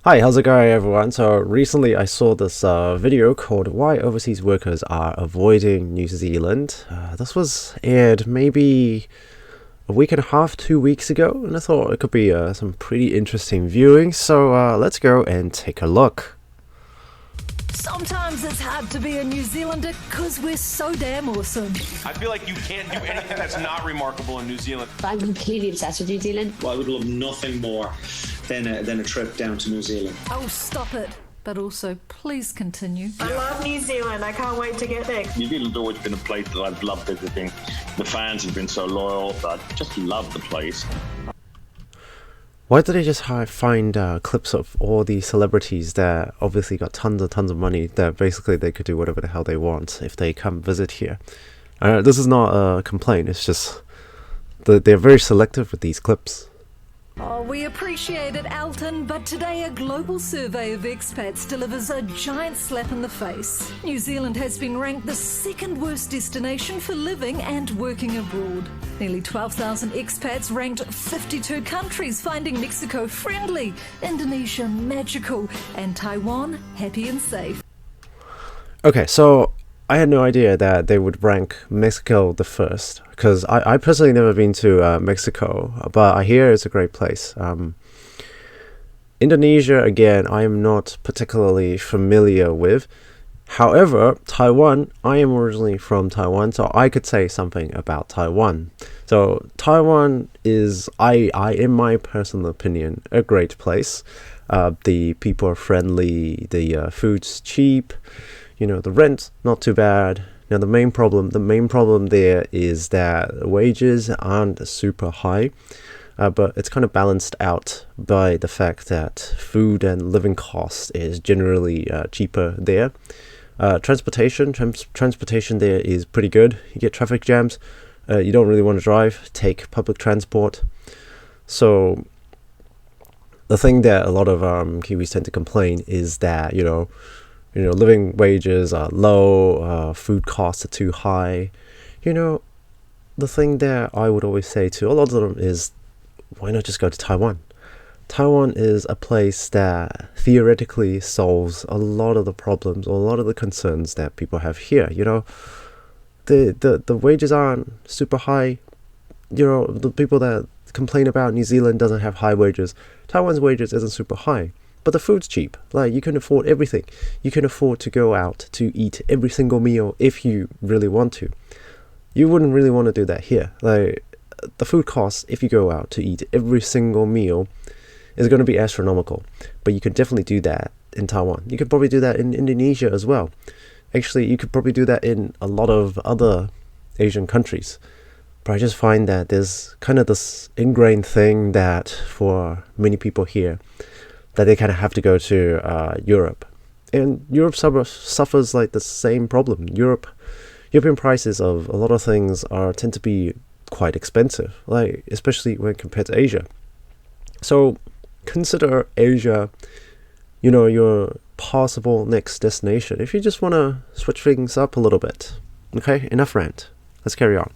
Hi, how's it going everyone? So recently I saw this video called Why Overseas Workers Are Avoiding New Zealand. This was aired maybe a week and a half, 2 weeks ago, and I thought it could be some pretty interesting viewing, so let's go and take a look. Sometimes it's hard to be a New Zealander because we're so damn awesome. I feel like you can't do anything that's not remarkable in New Zealand. I'm completely obsessed with New Zealand. I would love nothing more than a trip down to New Zealand. Oh, stop it. But also, please continue. I love New Zealand. I can't wait to get there. New Zealand's always been a place that I've loved visiting. The fans have been so loyal. I just love the place. Why did they just find clips of all these celebrities that obviously got tons of money that basically they could do whatever the hell they want if they come visit here? This is not a complaint, it's just they're very selective with these clips. Oh, we appreciate it, Alton, but today a global survey of expats delivers a giant slap in the face. New Zealand has been ranked the second worst destination for living and working abroad. Nearly 12,000 expats ranked 52 countries, finding Mexico friendly, Indonesia magical, and Taiwan happy and safe. Okay, so I had no idea that they would rank Mexico the first, because I personally never been to Mexico, but I hear it's a great place. Indonesia, again, I am not particularly familiar with. However, Taiwan, I am originally from Taiwan, so I could say something about Taiwan. So Taiwan is, in my personal opinion, a great place. The people are friendly, the food's cheap. The rent, not too bad. Now, the main problem there is that wages aren't super high, but it's kind of balanced out by the fact that food and living cost is generally cheaper there. Transportation there is pretty good. You get traffic jams. You don't really want to drive. Take public transport. So the thing that a lot of Kiwis tend to complain is that living wages are low, food costs are too high. The thing that I would always say to a lot of them is, why not just go to Taiwan? Taiwan is a place that theoretically solves a lot of the problems or a lot of the concerns that people have here. The wages aren't super high. The people that complain about New Zealand doesn't have high wages, Taiwan's wages isn't super high. But the food's cheap. Like, you can afford everything. You can afford to go out to eat every single meal if you really want to. You wouldn't really want to do that here. Like, the food costs, if you go out to eat every single meal, is going to be astronomical. But you could definitely do that in Taiwan. You could probably do that in Indonesia as well. Actually, you could probably do that in a lot of other Asian countries. But I just find that there's kind of this ingrained thing that for many people here, that they kind of have to go to Europe. And Europe suffers like the same problem. European prices of a lot of things tend to be quite expensive, like especially when compared to Asia. So consider Asia, your possible next destination if you just want to switch things up a little bit. Okay, enough rant. Let's carry on.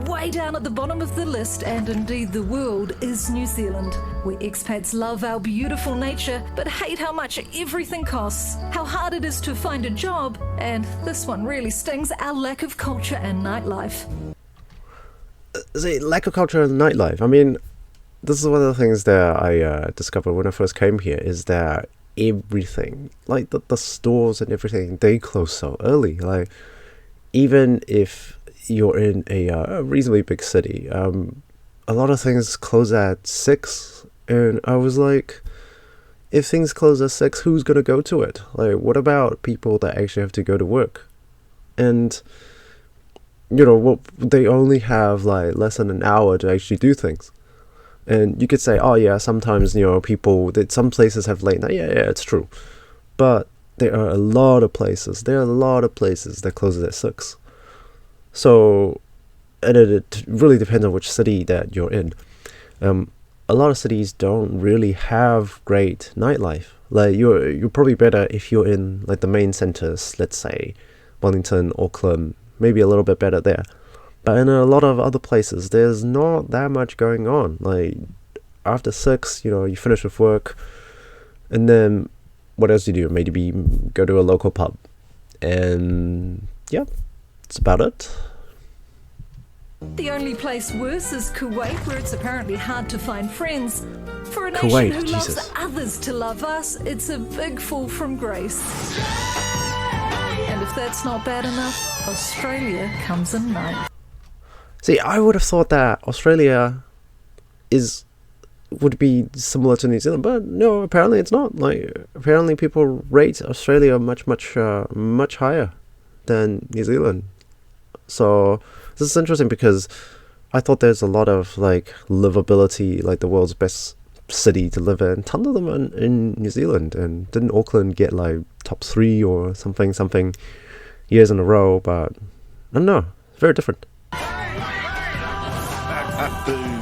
Way down at the bottom of the list, and indeed the world, is New Zealand, where expats love our beautiful nature but hate how much everything costs, how hard it is to find a job, and this one really stings, our lack of culture and nightlife. The lack of culture and nightlife. I mean, this is one of the things that I discovered when I first came here, is that everything, like the stores and everything, they close so early. Like, even if you're in a reasonably big city, a lot of things close at 6, and I was like, if things close at 6, who's gonna go to it? Like, what about people that actually have to go to work? And they only have like less than an hour to actually do things. And you could say, oh yeah, sometimes people that some places have late night. Yeah, it's true, but there are a lot of places that closes at 6. So, and it really depends on which city that you're in. A lot of cities don't really have great nightlife. Like, you're probably better if you're in like the main centers, let's say Wellington, Auckland, maybe a little bit better there. But in a lot of other places, there's not that much going on. Like, after 6, you finish with work, and then what else do you do? Maybe go to a local pub, and yeah, that's about it. The only place worse is Kuwait, where it's apparently hard to find friends. For a nation Kuwait, who Jesus. loves others to love us, it's a big fall from grace. And if that's not bad enough, Australia comes in ninth. See, I would have thought that Australia would be similar to New Zealand, but no, apparently it's not. Like, apparently people rate Australia much higher than New Zealand. So this is interesting because I thought there's a lot of like livability, like the world's best city to live in. Tons of them in New Zealand, and didn't Auckland get like top 3 or something years in a row? But I don't know, it's very different.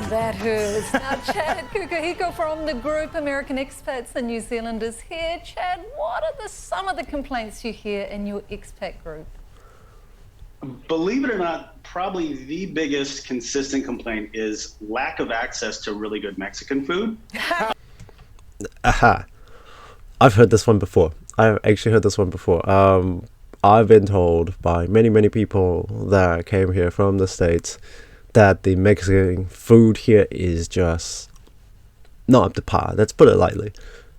That hurts. Now, Chad Kukuhiko from the group American Expats in New Zealand is here. Chad, what are some of the complaints you hear in your expat group? Believe it or not, probably the biggest consistent complaint is lack of access to really good Mexican food. Aha. I've heard this one before. I've actually heard this one before. I've been told by many people that came here from the States that the Mexican food here is just not up to par. Let's put it lightly.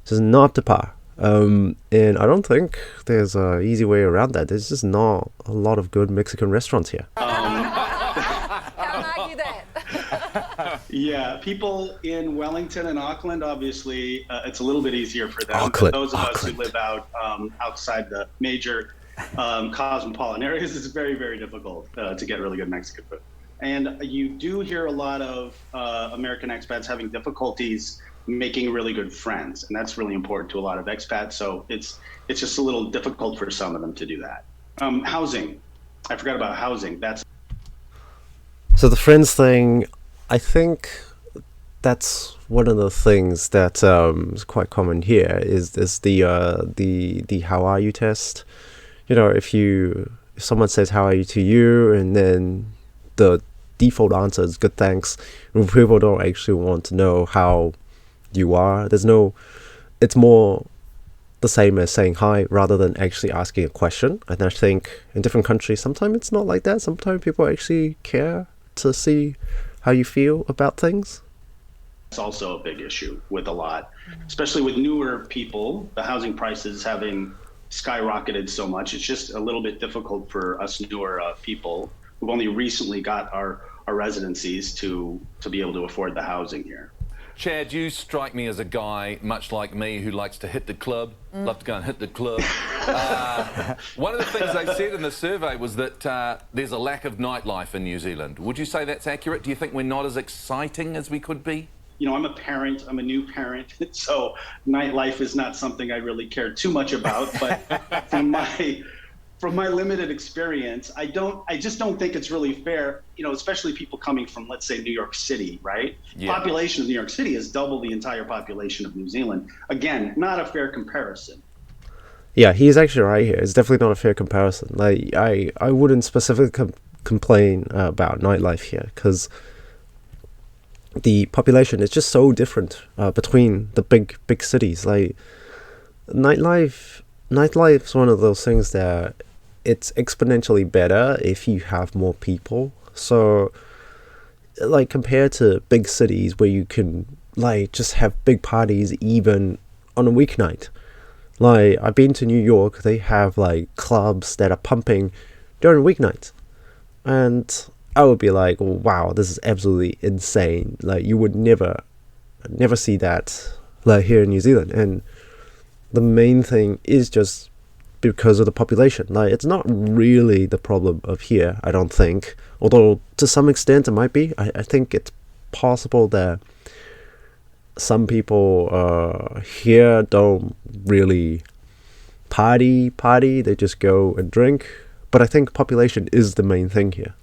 Just not up to par. And I don't think there's an easy way around that. There's just not a lot of good Mexican restaurants here. Can't argue that. Yeah, people in Wellington and Auckland, obviously, it's a little bit easier for them. Auckland, But those of us Auckland. who live outside the major cosmopolitan areas, it's very difficult to get really good Mexican food. And you do hear a lot of American expats having difficulties making really good friends, and that's really important to a lot of expats. So it's just a little difficult for some of them to do that. Housing, I forgot about housing. So the friends thing, I think that's one of the things that is quite common here. Is the how are you test? If someone says how are you to you, and then the default answer is good thanks, and people don't actually want to know how you are. It's more the same as saying hi rather than actually asking a question. And I think in different countries sometimes it's not like that. Sometimes people actually care to see how you feel about things. It's also a big issue with a lot, especially with newer people. The housing prices having skyrocketed so much, it's just a little bit difficult for us newer people who've only recently got our residencies to be able to afford the housing here. Chad, you strike me as a guy, much like me, who likes to hit the club, love to go and hit the club. One of the things they said in the survey was that there's a lack of nightlife in New Zealand. Would you say that's accurate? Do you think we're not as exciting as we could be? I'm a parent, I'm a new parent, so nightlife is not something I really care too much about, but from my limited experience, I just don't think it's really fair, especially people coming from, let's say, New York City, right? Yeah. Population of New York City is double the entire population of New Zealand. Again, not a fair comparison. Yeah, he's actually right here. It's definitely not a fair comparison. Like, I wouldn't specifically complain about nightlife here, because the population is just so different between the big cities. Like, nightlife's one of those things that it's exponentially better if you have more people. So, like, compared to big cities where you can, like, just have big parties even on a weeknight. Like, I've been to New York, they have, like, clubs that are pumping during weeknights. And I would be like, wow, this is absolutely insane. Like, you would never see that, like, here in New Zealand. And the main thing is just because of the population. Like, it's not really the problem of here, I don't think. Although, to some extent, it might be. I think it's possible that some people here don't really party. They just go and drink. But I think population is the main thing here.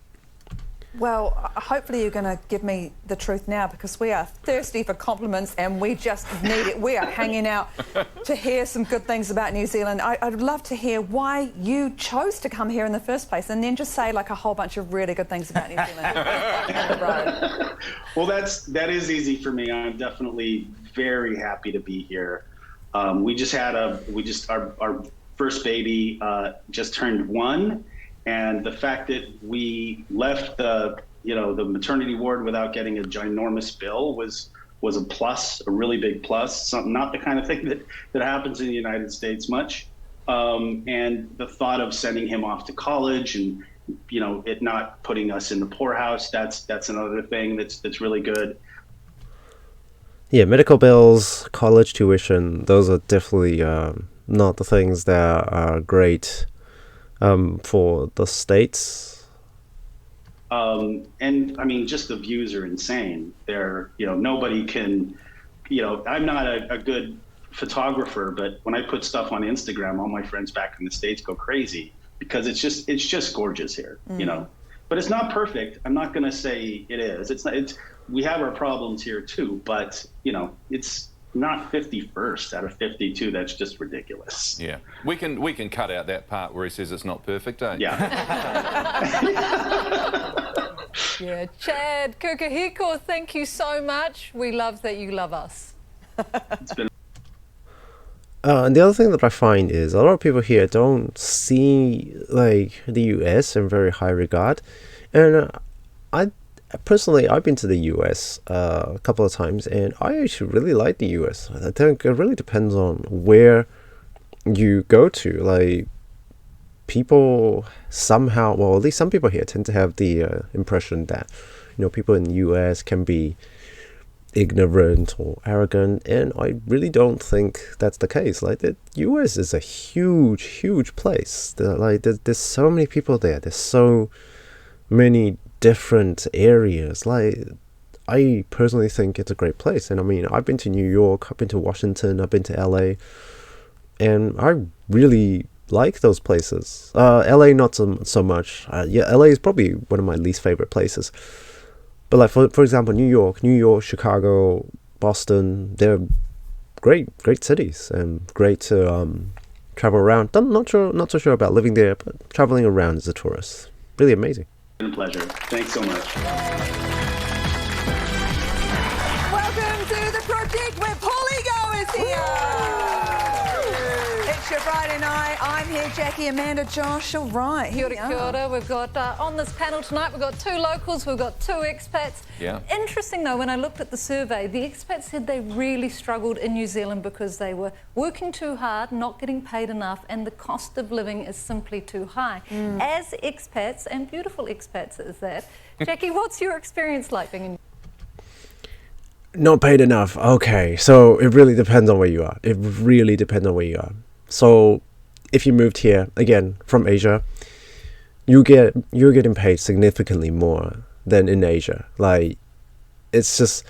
Well, hopefully you're going to give me the truth now, because we are thirsty for compliments and we just need it. We are hanging out to hear some good things about New Zealand. I'd love to hear why you chose to come here in the first place, and then just say like a whole bunch of really good things about New Zealand. Well, that is easy for me. I'm definitely very happy to be here. We just had our first baby just turned 1. And the fact that we left the maternity ward without getting a ginormous bill was a plus, a really big plus. Not the kind of thing that happens in the United States much. And the thought of sending him off to college and it not putting us in the poorhouse, that's another thing that's really good. Yeah, medical bills, college tuition, those are definitely not the things that are great for the States. And I mean, just the views are insane. Nobody can, I'm not a good photographer, but when I put stuff on Instagram, all my friends back in the States go crazy because it's just gorgeous here, but it's not perfect. I'm not going to say it is. We have our problems here too, but it's not 51st out of 52. That's just ridiculous. Yeah, we can cut out that part where he says it's not perfect, eh? Yeah. Yeah, Chad Kukahiko, thank you so much. We love that you love us. It's been. And the other thing that I find is a lot of people here don't see like the US in very high regard, and Personally, I've been to the US a couple of times, and I actually really like the US. I think it really depends on where you go to. Like, people somehow, well, at least some people here tend to have the impression that, people in the US can be ignorant or arrogant, and I really don't think that's the case. Like, the US is a huge, huge place. There's so many people there. There's so many different areas. Like, I personally think it's a great place, and I mean, I've been to New York, I've been to Washington, I've been to LA, and I really like those places. LA not so much. Yeah, LA is probably one of my least favorite places, but like for example, New York, Chicago, Boston, they're great cities and great to travel around. Not so sure about living there, but traveling around as a tourist, really amazing. It's been a pleasure. Thanks so much. Welcome to the project where Paulie Go is here. It's your Friday night. I'm here, Jackie, Amanda, Josh. All right. Kia ora. We've got on this panel tonight, we've got 2 locals, we've got 2 expats. Yeah. Interesting though, when I looked at the survey, the expats said they really struggled in New Zealand because they were working too hard, not getting paid enough, and the cost of living is simply too high. As expats, and beautiful expats is that, Jackie, what's your experience like being in? Not paid enough. Okay, so it really depends on where you are. It really depends on where you are. So if you moved here, again, from Asia, you're getting paid significantly more than in Asia. Like, it's just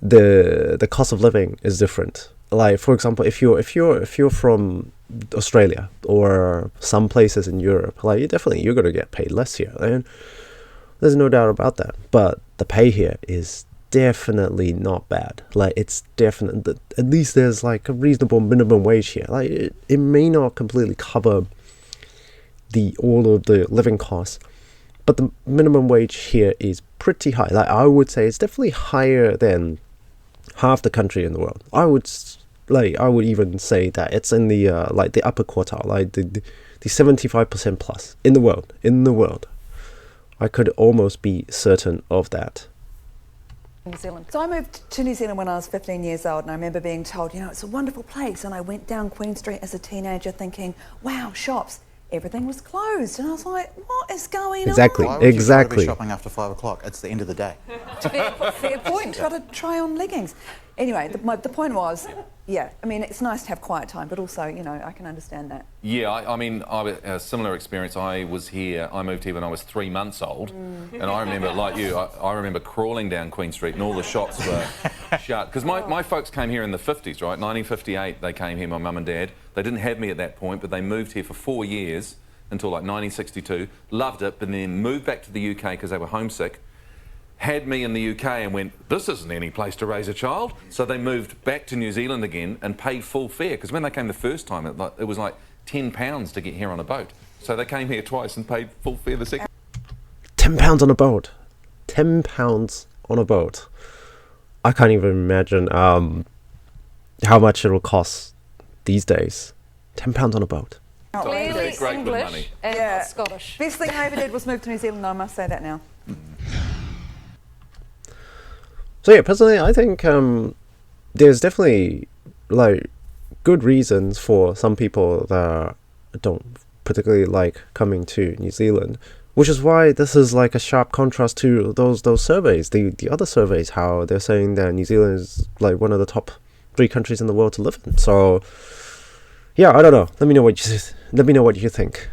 the cost of living is different. Like, for example, if you're from Australia or some places in Europe, like, you're gonna get paid less here, and there's no doubt about that. But the pay here is definitely not bad. Like, it's definitely, at least there's like a reasonable minimum wage here. Like, it may not completely cover all of the living costs, but the minimum wage here is pretty high. Like, I would say it's definitely higher than half the country in the world. I would even say that it's in the like the upper quartile, like the 75% plus in the world. I could almost be certain of that. New Zealand. So I moved to New Zealand when I was 15 years old, and I remember being told, it's a wonderful place. And I went down Queen Street as a teenager thinking, wow, shops. Everything was closed. And I was like, what is going Exactly. on? Why would Exactly. you be shopping after 5 o'clock? It's the end of the day. Fair point. Got to try on leggings. Anyway, the point was, yeah, I mean, it's nice to have quiet time, but also, I can understand that. Yeah, I mean, a similar experience. I moved here when I was 3 months old, and I remember, like you, I remember crawling down Queen Street and all the shops were shut. Because my folks came here in the 50s, right? 1958, they came here, my mum and dad. They didn't have me at that point, but they moved here for 4 years until like 1962, loved it, but then moved back to the UK because they were homesick, had me in the UK and went, this isn't any place to raise a child. So they moved back to New Zealand again and paid full fare, because when they came the first time, it was like £10 to get here on a boat. So they came here twice and paid full fare the second. £10 on a boat. £10 on a boat. I can't even imagine how much it will cost these days. £10 on a boat. Clearly Great with money. English and not Scottish. Best thing I ever did was move to New Zealand, I must say that now. So yeah, personally, I think there's definitely like good reasons for some people that don't particularly like coming to New Zealand, which is why this is like a sharp contrast to those surveys, the other surveys, how they're saying that New Zealand is like one of the top 3 countries in the world to live in. So yeah, I don't know. Let me know what you think.